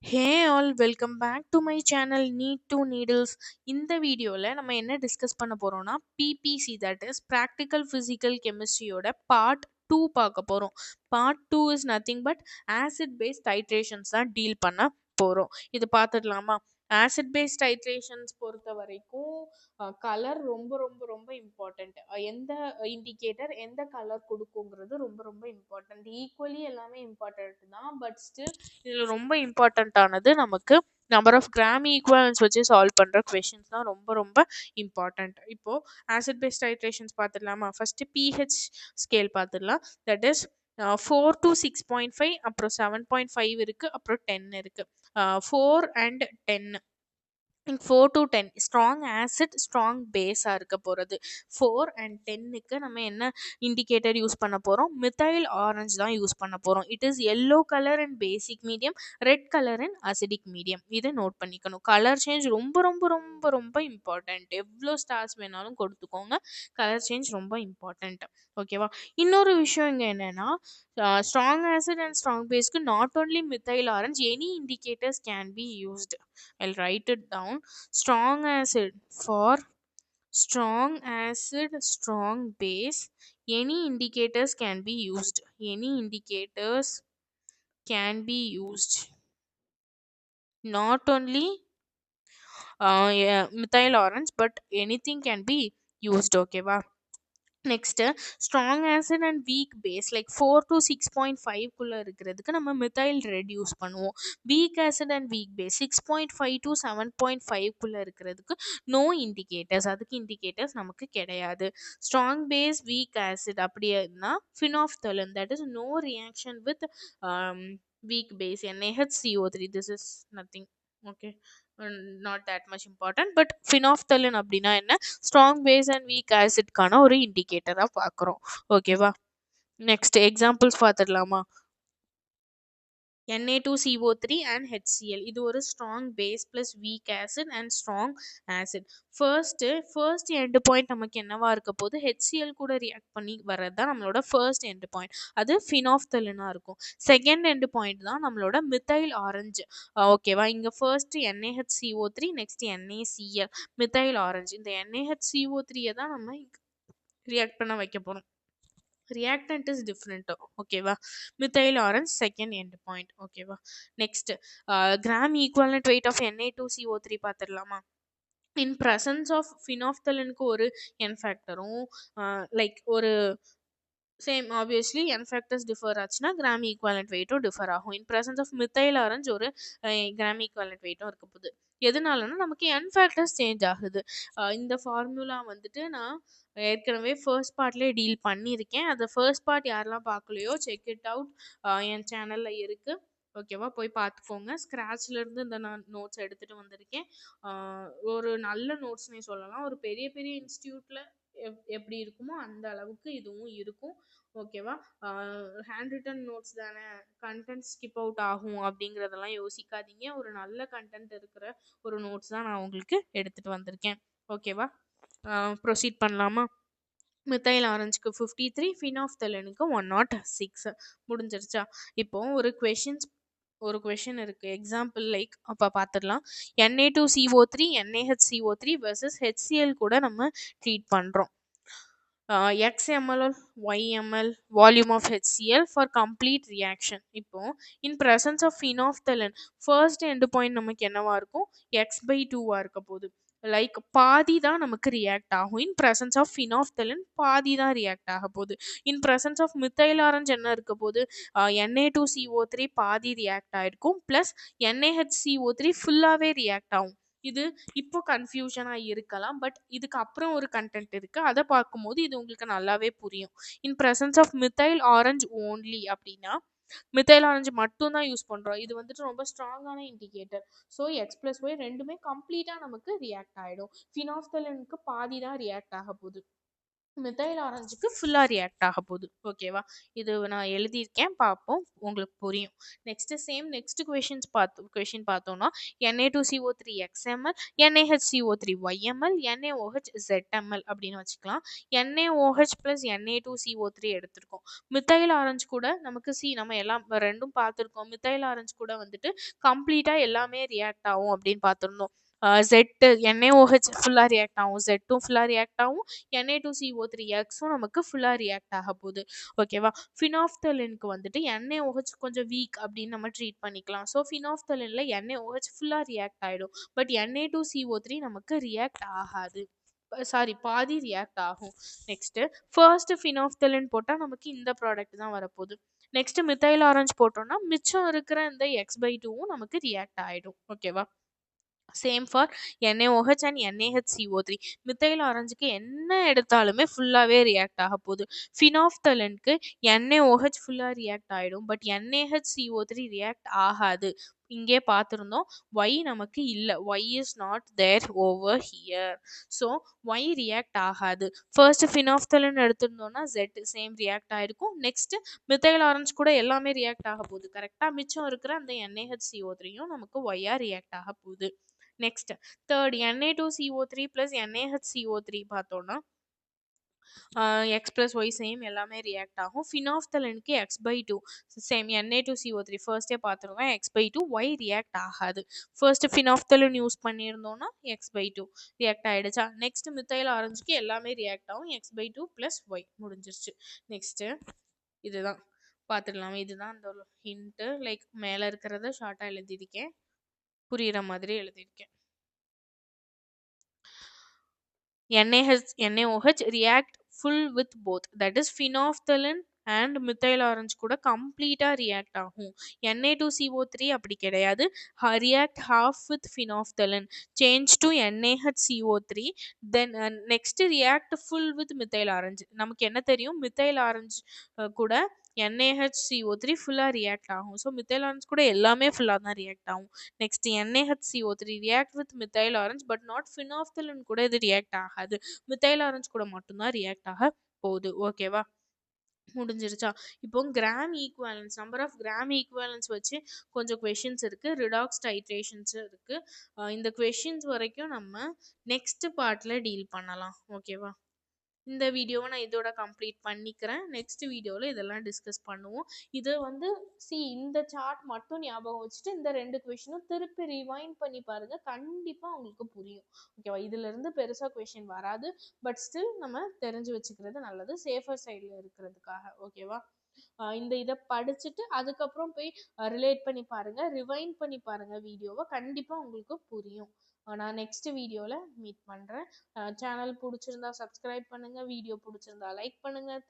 Hey all, welcome back to my channel Need to Needles. இந்த வீடியோல நம்ம என்ன டிஸ்கஸ் பண்ண போறோம்னா PPC, that is Practical Physical Chemistryயோட பார்ட் 2 பார்க்க போறோம். Part 2 is nothing but acid base titrations தான் டீல் பண்ண போறோம். இது பார்த்துடலாமா? ஆசிட் பேஸ் டைட்ரேஷன்ஸ் பொறுத்த வரைக்கும் கலர் ரொம்ப ரொம்ப ரொம்ப இம்பார்ட்டண்ட். எந்த இண்டிகேட்டர் எந்த கலர் கொடுக்குங்கிறது ரொம்ப ரொம்ப இம்பார்ட்டண்ட். ஈக்குவலி எல்லாமே இம்பார்ட்டண்ட் தான், பட் ஸ்டில் இதில் ரொம்ப இம்பார்ட்டண்ட் ஆனது நமக்கு நம்பர் ஆஃப் கிராம் ஈக்குவலன்ஸ் வச்சு சால்வ் பண்ணுற கொஷின்ஸ் தான் ரொம்ப ரொம்ப இம்பார்ட்டண்ட். இப்போது ஆசிட் பேஸ் டைட்ரேஷன்ஸ் பார்த்துடலாமா? ஃபஸ்ட்டு பிஹெச் ஸ்கேல் பார்த்துடலாம். தட் இஸ் 4 to 6.5, அப்புறம் 7.5 இருக்குது, அப்புறம் 10 இருக்குது. 4 and 10. 4 to 10 strong acid strong பேஸாக இருக்க போகிறது. 4 and 10க்கு நம்ம என்ன இண்டிகேட்டர் யூஸ் பண்ண போகிறோம்? மித்தைல் ஆரஞ்சு தான் யூஸ் பண்ண போகிறோம். It is yellow colour and basic medium, red colour and acidic medium. இதை நோட் பண்ணிக்கணும். கலர் சேஞ்ச் ரொம்ப ரொம்ப ரொம்ப ரொம்ப இம்பார்ட்டண்ட். எவ்வளோ ஸ்டார்ஸ் வேணாலும் கொடுத்துக்கோங்க, கலர் சேஞ்ச் ரொம்ப இம்பார்ட்டண்ட். ஓகேவா? இன்னொரு விஷயம் இங்கே என்னென்னா, strong acid and strong base க்கு not only methyl orange, any indicators can be used. I'll write it down. Strong acid for strong acid, strong base, any indicators can be used. Any indicators can be used. Not only yeah, methyl orange, but anything can be used. Okay, wow. Next strong acid and weak base like 4 to 6.5 இருக்கிறதுக்கு நம்ம methyl red use பண்ணுவோம். Weak acid and weak base 6.5 to 7.5 இருக்கிறதுக்கு no indicators, அதுக்கு indicators நமக்கு கிடையாது. Strong base weak acid அப்படின்னா phenolphthalein, that is no reaction with weak base NaHCO3. This is nothing. Okay, not that much important. But phenolphthalein அப்படின்னா என்ன? Strong base and weak ஆசிட்கான ஒரு இண்டிகேட்டராக பார்க்குறோம். ஓகேவா? நெக்ஸ்ட் எக்ஸாம்பிள்ஸ் பார்த்துடலாமா? Na2CO3 and HCl. இது ஒரு strong base plus weak acid and strong acid. First end point நமக்கு என்னவா இருக்க போது? HCl கூட ரியாக்ட் பண்ணி வர்றது தான் நம்மளோட ஃபர்ஸ்ட் எண்ட் பாயிண்ட். அது ஃபினாஃப்தலினாக இருக்கும். செகண்ட் எண்ட் பாயிண்ட் தான் நம்மளோட மித்தைல் ஆரஞ்சு. ஓகேவா? இங்கே first NaHCO3, next NaCl, methyl orange. இந்த NaHCO3 தான் நம்ம ரியாக்ட் பண்ண வைக்க போகிறோம். reactant is different. ஓகேவா? Methyl orange second end point. ஓகேவா? Next gram equivalent weight of Na2CO3 பார்த்துடலாமா? இன் ப்ரெசன்ஸ் ஆஃப் ஃபினாஃப்தலினுக்கு ஒரு என் ஃபேக்டரும், லைக் ஒரு same obviously N factors differ ஆச்சுன்னா கிராம் ஈக்குவலன்ட் வெயிட்டும் டிஃபர் ஆகும். In presence of methyl orange ஒரு கிராம் ஈக்குவலன்ட் வெயிட்டும் இருக்க போகுது. எதனாலனா நமக்கு என் ஃபேக்டர்ஸ் சேஞ்ச் ஆகுது. இந்த ஃபார்முலா வந்துட்டு நான் ஏற்கனவே ஃபர்ஸ்ட் பார்ட்லேயே டீல் பண்ணியிருக்கேன். அதை ஃபர்ஸ்ட் பார்ட் யாரெல்லாம் பார்க்கலையோ செக் இட் அவுட், என் சேனலில் இருக்குது. ஓகேவா? போய் பார்த்துக்கோங்க. ஸ்க்ராட்ச்லேருந்து இந்த நான் நோட்ஸ் எடுத்துகிட்டு வந்திருக்கேன். ஒரு நல்ல நோட்ஸ்னே சொல்லலாம். ஒரு பெரிய பெரிய இன்ஸ்டியூட்டில் எப்படி இருக்குமோ அந்த அளவுக்கு இதுவும் இருக்கும். ஓகேவா? ஹேண்ட் ரிட்டன் நோட்ஸ் தானே, கண்டென்ட் ஸ்கிப் அவுட் ஆகும் அப்படிங்கிறதெல்லாம் யோசிக்காதீங்க. ஒரு நல்ல கண்டென்ட் இருக்கிற ஒரு நோட்ஸ் தான் நான் உங்களுக்கு எடுத்துகிட்டு வந்திருக்கேன். ஓகேவா? ப்ரொசீட் பண்ணலாமா? மித்தைல் ஆரஞ்சுக்கு 53, ஃபினாஃப்தலினுக்கு 106. முடிஞ்சிருச்சா? இப்போ ஒரு கொஷின் இருக்குது. எக்ஸாம்பிள் லைக் அப்போ பார்த்துடலாம். Na2CO3, NaHCO3 versus HCl கூட நம்ம ட்ரீட் பண்ணுறோம். XML or YML volume of HCl for complete reaction. இப்போ in presence of phenolphthalein first end point நமக்கு என்னவா இருக்கும்? X/2 இருக்க போகுது. லைக் பாதி தான் நமக்கு ரியாக்ட் ஆகும். இன் ப்ரெசன்ஸ் ஆஃப் ஃபினாஃப்தலின் பாதி தான் ரியாக்ட் ஆக போகுது. In presence of methyl orange என்ன இருக்க போகுது? Na2CO3 பாதி ரியாக்ட் ஆகிருக்கும், ப்ளஸ் NaHCO3 ஃபுல்லாகவே ரியாக்ட் ஆகும். இது இப்போ கன்ஃபியூஷனாக இருக்கலாம், பட் இதுக்கு அப்புறம் ஒரு கண்டென்ட் இருக்குது. அதை பார்க்கும்போது இது உங்களுக்கு நல்லாவே புரியும். In presence of methyl orange only அப்படின்னா மித்தைல் ஆரஞ்சு மட்டும் தான் யூஸ் பண்ணுறோம். இது வந்துட்டு ரொம்ப ஸ்ட்ராங்கான இண்டிகேட்டர். ஸோ X+Y ரெண்டுமே கம்ப்ளீட்டாக நமக்கு ரியாக்ட் ஆகிடும். ஃபினாஃப்தலினுக்கு பாதி தான் ரியாக்ட் ஆக போகுது. மித்தைல் ஆரஞ்சுக்கு ஃபுல்லா ரியாக்ட் ஆக போகுது. ஓகேவா? இது நான் எழுதியிருக்கேன். பார்ப்போம். உங்களுக்கு புரியும். நெக்ஸ்ட் கொஸ்டின் பார்த்தோம்னா, Na2CO3 XMl, NaHCO3 YMl, NaOH ZMl அப்படின்னு வச்சுக்கலாம். NaOH plus Na2CO3 எடுத்திருக்கோம். மித்தைல் ஆரஞ்சு கூட நமக்கு நம்ம எல்லாம் ரெண்டும் பார்த்துருக்கோம். மித்தைல் ஆரஞ்சு கூட வந்துட்டு கம்ப்ளீட்டா எல்லாமே ரியாக்ட் ஆகும் அப்படின்னு பார்த்துருந்தோம். Z NaOH ஃபுல்லா ரியாக்ட் ஆகும். Z ஃபுல்லா ரியாக்ட் ஆகும். Na2CO3Xம் நமக்கு ஃபுல்லா ரியாக்ட் ஆக போகுது. ஓகேவா? ஃபினாப்தலினுக்கு வந்துட்டு NaOH கொஞ்சம் வீக் அப்படின்னு நம்ம ட்ரீட் பண்ணிக்கலாம். ஸோ ஃபினாப்தலின்ல NaOH ஃபுல்லா ரியாக்ட் ஆயிடும். பட் Na2CO3 நமக்கு ரியாக்ட் ஆகாது. சாரி, பாதி ரியாக்ட் ஆகும். நெக்ஸ்ட் ஃபர்ஸ்ட் ஃபினாப்தலின் போட்டா நமக்கு இந்த ப்ராடக்ட் தான் வரப்போகுது. நெக்ஸ்ட் மித்தைல் ஆரஞ்சு போட்டோம்னா மிச்சம் இருக்கிற இந்த X/2வும் நமக்கு ரியாக்ட் ஆயிடும். ஓகேவா? Same for NaOH and NaHCO3. Methyl ஆரஞ்சுக்கு என்ன எடுத்தாலுமே ஃபுல்லாகவே ரியாக்ட் ஆக போகுது. ஃபினாப்தலினுக்கு NaOH ஃபுல்லாக ரியாக்ட் ஆகிடும். பட் NaHCO3 ரியாக்ட் ஆகாது. இங்கே பார்த்துருந்தோம். Y நமக்கு இல்லை. Y is not there over here. So Y react ஆகாது. ஃபர்ஸ்ட் ஃபினாப்தலின் எடுத்திருந்தோம்னா Z சேம் ரியாக்ட் ஆயிருக்கும். நெக்ஸ்ட் மித்தைல் ஆரஞ்சு கூட எல்லாமே ரியாக்ட் ஆக போகுது. கரெக்டாக மிச்சம் இருக்கிற அந்த NaHCO3யும் நமக்கு ஒய்யா ரியாக்ட் ஆக போகுது. Next third Na2CO3 plus NaHCO3 பார்த்தோம்னா X plus Y சேம் எல்லாமே ரியாக்ட் ஆகும். ஃபினாப்தலினுக்கு X/2 சேம் Na2CO3 ஃபர்ஸ்டே பார்த்துருவேன். X/2 Y ரியாக்ட் ஆகாது. ஃபர்ஸ்ட் ஃபினாப்தலின் யூஸ் பண்ணியிருந்தோம்னா X/2 ரியாக்ட் ஆயிடுச்சா? நெக்ஸ்ட் மித்தைல் ஆரஞ்சுக்கு எல்லாமே ரியாக்ட் ஆகும். X/2 plus Y முடிஞ்சிருச்சு. நெக்ஸ்ட் இதுதான் பார்த்துடலாம். இதுதான் அந்த ஹிண்ட். லைக் மேலே இருக்கிறத ஷார்ட்டாக எழுதியிருக்கேன். புரியிற மாதிரி எழுதியிருக்கேன். NaOH react full with both, that is phenolphthalein and methyl orange கூட கம்ப்ளீட்டா ரியாக்ட் ஆகும். Na2CO3 அப்படி கிடையாது. React half with phenolphthalein, change to NaHCO3, then next react full with methyl orange. நமக்கு என்ன தெரியும்? மித்தைல் ஆரஞ்சு கூட NaHCO3 ஃபுல்லா ரியாக்ட் ஆகும். ஸோ மித்தைல் ஆரஞ்சு கூட எல்லாமே ஃபுல்லா தான் ரியாக்ட் ஆகும். Next NaHCO3 react with methyl orange but not phenolphthalein கூட இது ரியாக்ட் ஆகாது. மித்தைல் ஆரஞ்சு கூட மட்டும்தான் ரியாக்ட் ஆக போகுது. ஓகேவா? முடிஞ்சிருச்சா? இப்போ gram equivalence, number of gram equivalence வச்சு கொஞ்சம் கொஷின்ஸ் இருக்கு. ரிடாக்ஸ் டைட்ரேஷன்ஸ் இருக்கு. இந்த கொஷின்ஸ் வரைக்கும் நம்ம நெக்ஸ்ட் பார்ட்ல டீல் பண்ணலாம். ஓகேவா? இந்த வீடியோவை நான் இதோட கம்ப்ளீட் பண்ணிக்கிறேன். நெக்ஸ்ட் வீடியோவில் இதெல்லாம் டிஸ்கஸ் பண்ணுவோம். இது இந்த சார்ட் மட்டும் ஞாபகம் வச்சுட்டு இந்த 2 கொஷினும் திருப்பி ரிவைண்ட் பண்ணி பாருங்க. கண்டிப்பாக உங்களுக்கு புரியும். ஓகேவா? இதுலேருந்து பெருசாக கொஷின் வராது. பட் ஸ்டில் நம்ம தெரிஞ்சு வச்சுக்கிறது நல்லது, சேஃபர் சைடில் இருக்கிறதுக்காக. ஓகேவா? இதை படிச்சுட்டு அதுக்கப்புறம் போய் ரிலேட் பண்ணி பாருங்க, ரிவைண்ட் பண்ணி பாருங்க வீடியோவை. கண்டிப்பாக உங்களுக்கு புரியும். நான் நெக்ஸ்ட் வீடியோவில் மீட் பண்ணுறேன். சேனல் பிடிச்சிருந்தா சப்ஸ்கிரைப் பண்ணுங்கள். வீடியோ பிடிச்சிருந்தா லைக் பண்ணுங்கள்.